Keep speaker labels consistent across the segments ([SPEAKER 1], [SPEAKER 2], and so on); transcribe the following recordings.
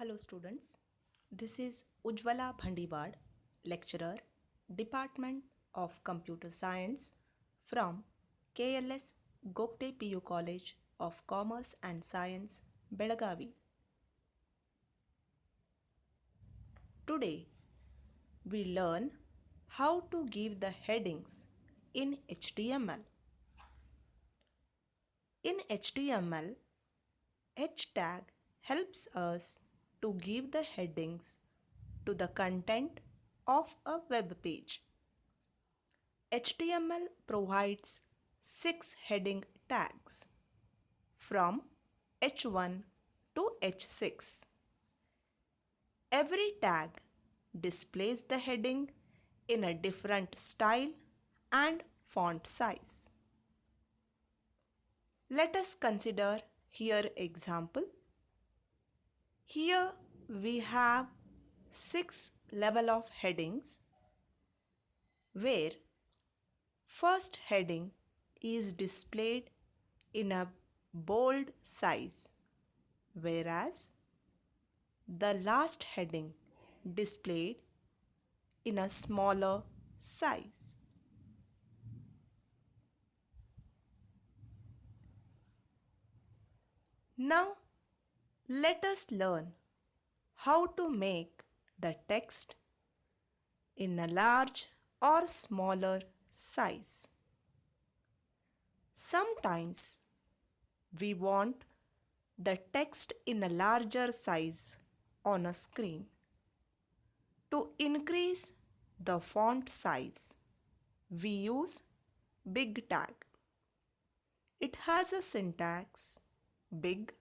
[SPEAKER 1] Hello students, this is Ujjwala Bhandiwad, lecturer, Department of Computer Science from KLS Gokte PU College of Commerce and Science, Belagavi. Today we learn how to give the headings in HTML. In HTML, H tag helps us to give the headings to the content of a web page. HTML provides 6 heading tags from H1 to H6. Every tag displays the heading in a different style and font size. Let us consider here example. Here we have 6 level of headings where first heading is displayed in a bold size, whereas the last heading displayed in a smaller size. Now let us learn how to make the text in a large or smaller size. Sometimes we want the text in a larger size on a screen. To increase the font size, we use big tag. It has a syntax big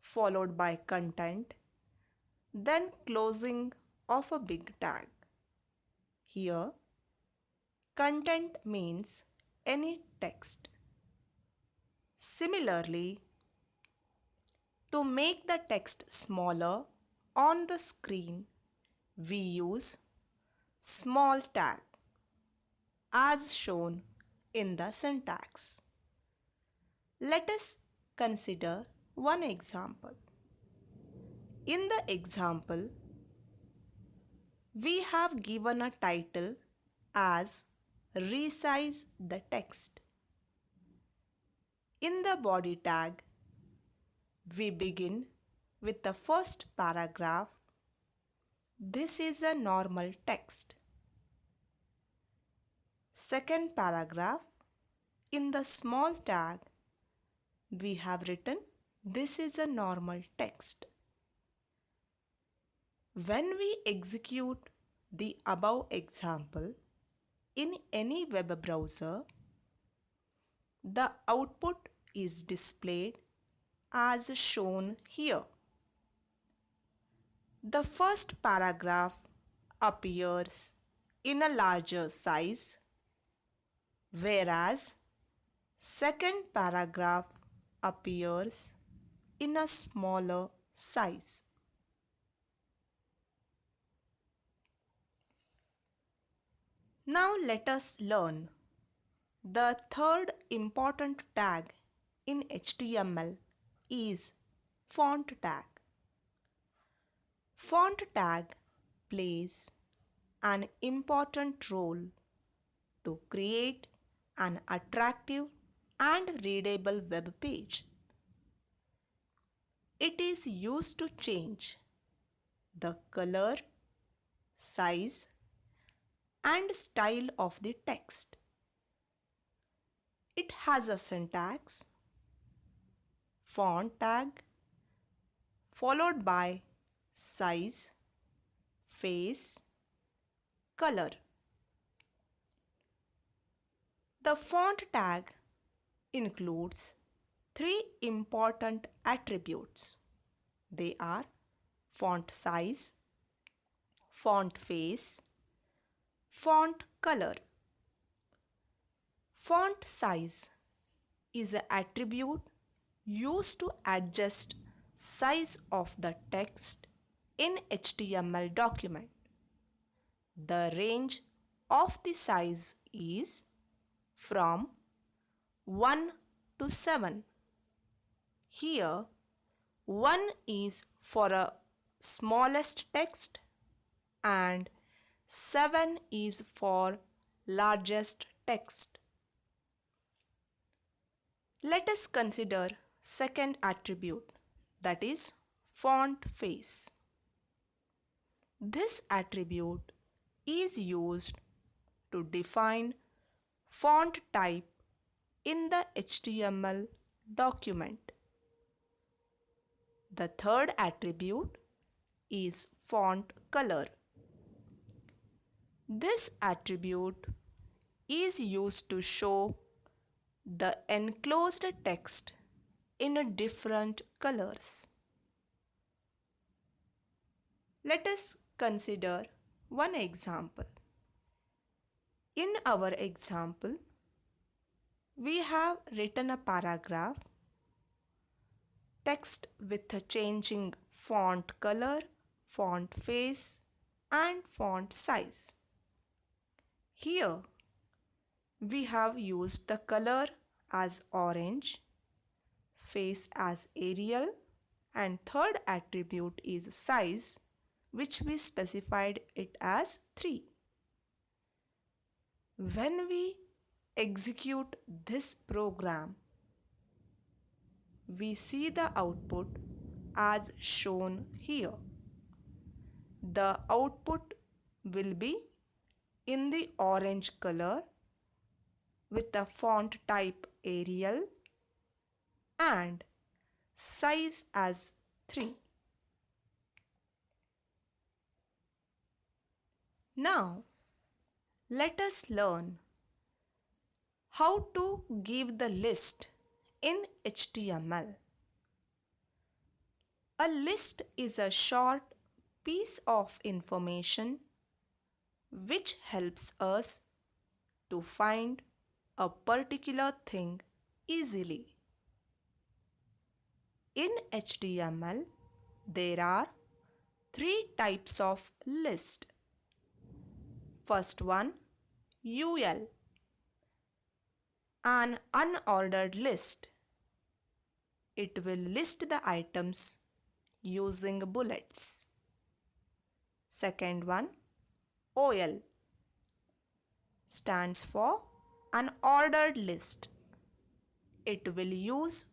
[SPEAKER 1] followed by content, then closing of a big tag. Here, content means any text. Similarly, to make the text smaller on the screen, we use small tag as shown in the syntax. Let us consider one example. In the example, we have given a title as Resize the text. In the body tag, we begin with the first paragraph. This is a normal text. Second paragraph, in the small tag, we have written this is a normal text. When we execute the above example in any web browser, the output is displayed as shown here. The first paragraph appears in a larger size, whereas second paragraph appears in a smaller size. Now let us learn the third important tag in HTML is font tag. Font tag plays an important role to create an attractive and readable web page. It is used to change the color, size, and style of the text. It has a syntax, font tag, followed by size, face, color. The font tag includes 3 important attributes. They are font size, font face, font color. Font size is an attribute used to adjust size of the text in HTML document. The range of the size is from 1 to 7. Here 1 is for a smallest text and 7 is for largest text. Let us consider second attribute, that is font face. This attribute is used to define font type in the HTML document. The third attribute is font color. This attribute is used to show the enclosed text in different colors. Let us consider one example. In our example, we have written a paragraph, text with a changing font color, font face, and font size. Here, we have used the color as orange, face as Arial, and third attribute is size, which we specified it as 3. When we execute this program, we see the output as shown here. The output will be in the orange color with the font type Arial and size as 3. Now, let us learn how to give the list in HTML. A list is a short piece of information which helps us to find a particular thing easily. In HTML, there are 3 types of list. First one, UL, an unordered list. It will list the items using bullets. Second one, OL, stands for an ordered list. It will use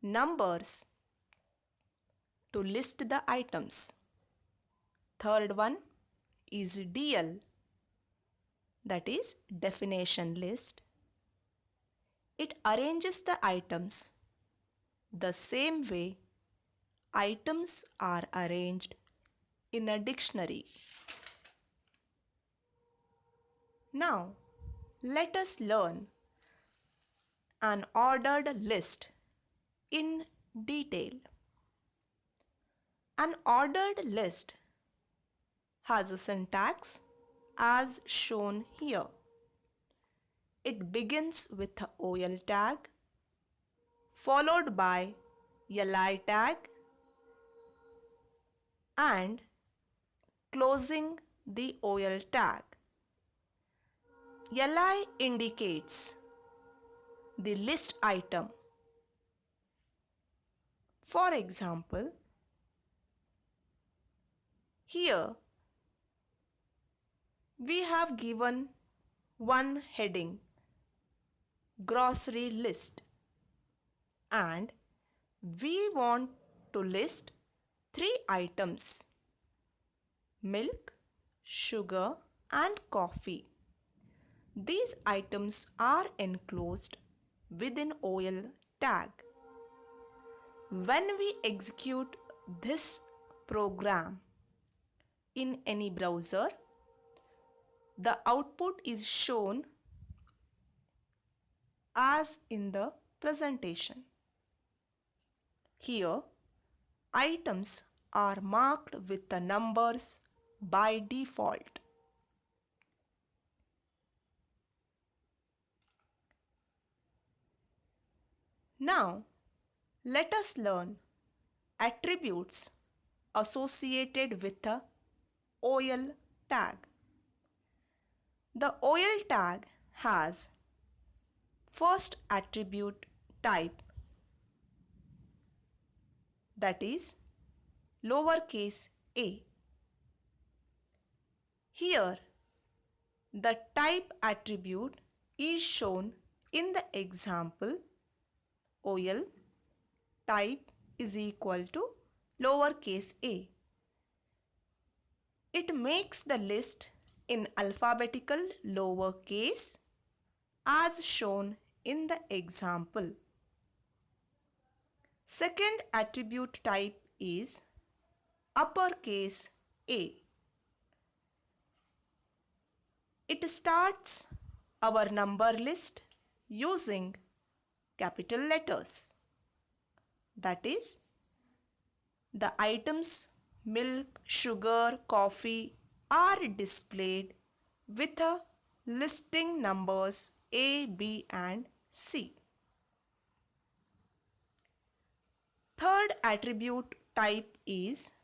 [SPEAKER 1] numbers to list the items. Third one is DL, that is definition list. It arranges the items the same way items are arranged in a dictionary. Now, let us learn an ordered list in detail. An ordered list has a syntax as shown here. It begins with the OL tag, followed by li tag, and closing the OL tag. Li indicates the list item. For example, here we have given one heading, grocery list, and we want to list 3 items, milk, sugar, and coffee. These items are enclosed within OL tag. When we execute this program in any browser, the output is shown as in the presentation. Here, items are marked with the numbers by default. Now, let us learn attributes associated with the OL tag. The OL tag has first attribute type, that is lowercase A. Here, the type attribute is shown in the example. OL type is equal to lowercase a. It makes the list in alphabetical lowercase as shown in the example. Second attribute type is uppercase A. It starts our number list using capital letters. That is, the items milk, sugar, coffee are displayed with a listing numbers A, B and C. Third attribute type is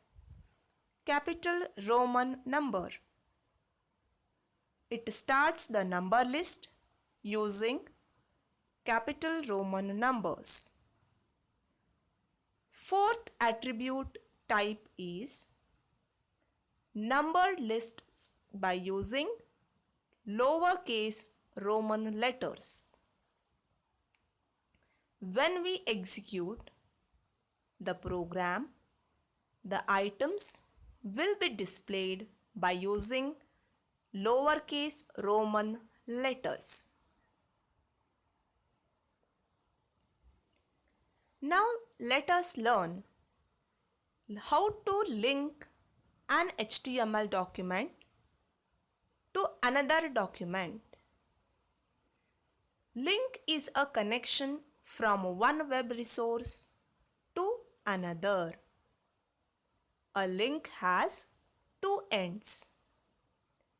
[SPEAKER 1] capital Roman number. It starts the number list using capital Roman numbers. Fourth attribute type is number lists by using lowercase Roman letters. When we execute the program, the items will be displayed by using lowercase Roman letters. Now let us learn how to link an HTML document to another document. Link is a connection from one web resource to another. A link has two ends.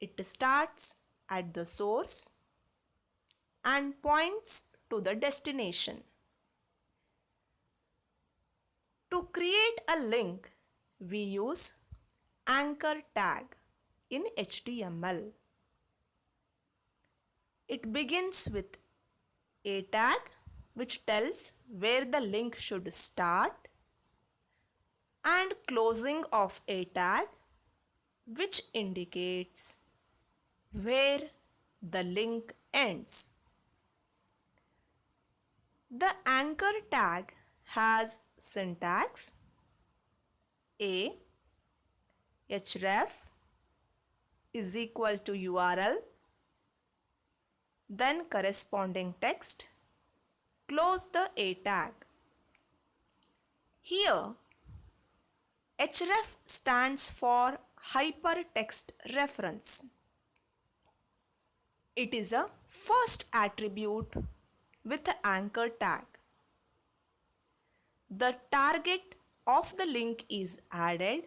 [SPEAKER 1] It starts at the source and points to the destination. To create a link, we use anchor tag in HTML. It begins with a tag which tells where the link should start and closing of a tag which indicates where the link ends. The anchor tag has syntax A href is equal to URL, then corresponding text, close the A tag. Here, href stands for hypertext reference. It is a first attribute with the anchor tag. The target of the link is added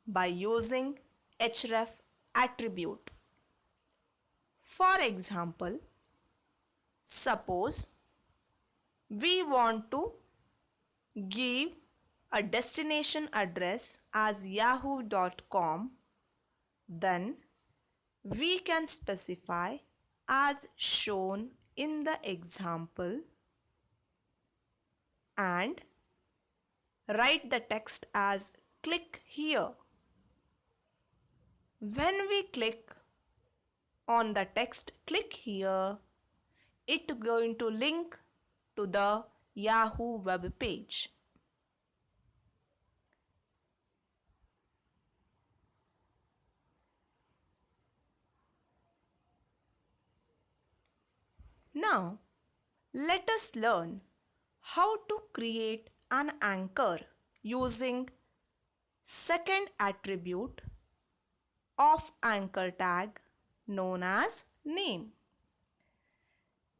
[SPEAKER 1] by using href attribute. For example, suppose we want to give a destination address as yahoo.com, then we can specify as shown in the example and write the text as click here. When we click on the text click here, it is going to link to the Yahoo web page. Now, let us learn how to create an anchor using second attribute of anchor tag known as name.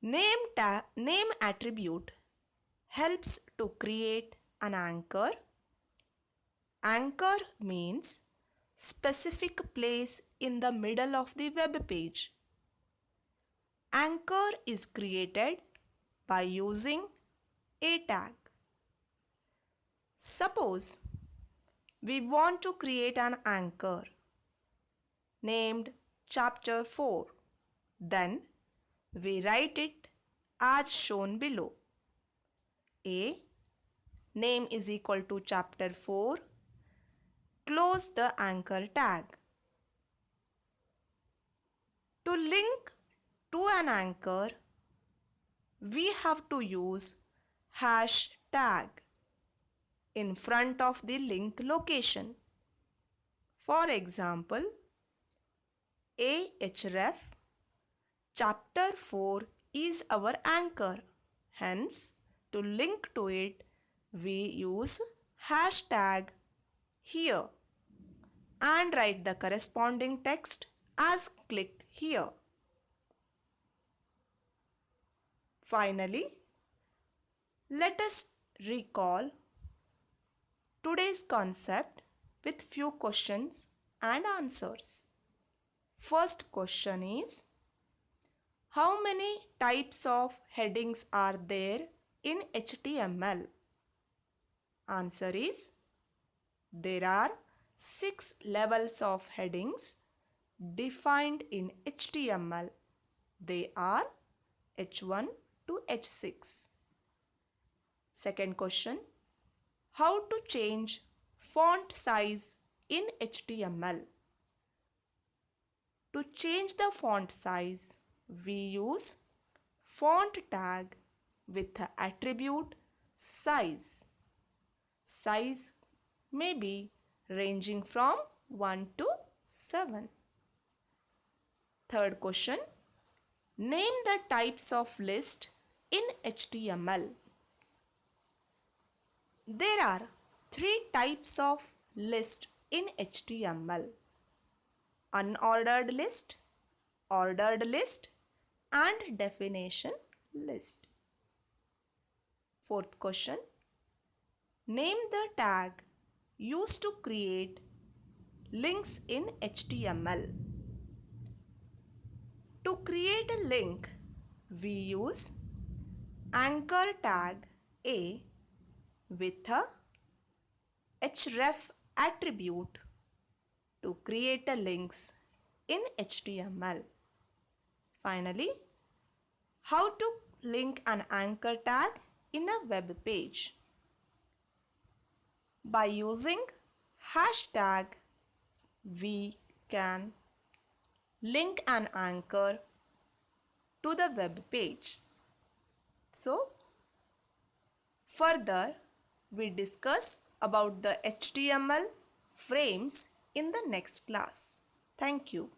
[SPEAKER 1] Name attribute helps to create an anchor. Anchor means specific place in the middle of the web page. Anchor is created by using a tag. Suppose we want to create an anchor named chapter 4. Then we write it as shown below. A name is equal to chapter 4. Close the anchor tag. To link to an anchor, we have to use hashtag in front of the link location. For example, Ahref chapter 4 is our anchor. Hence, to link to it, we use hashtag here and write the corresponding text as click here. Finally, let us recall today's concept with few questions and answers. First question is, how many types of headings are there in HTML? Answer is, there are 6 levels of headings defined in HTML. They are H1 to H6. Second question, how to change font size in HTML? To change the font size, we use font tag with the attribute size. Size may be ranging from 1 to 7. Third question, name the types of list in HTML. There are 3 types of list in HTML: unordered list, ordered list, and definition list. Fourth question, name the tag used to create links in HTML. To create a link, we use anchor tag A with a href attribute to create a links in HTML. Finally, how to link an anchor tag in a web page. By using hashtag, we can link an anchor to the web page. So, further, we discuss about the HTML frames in the next class. Thank you.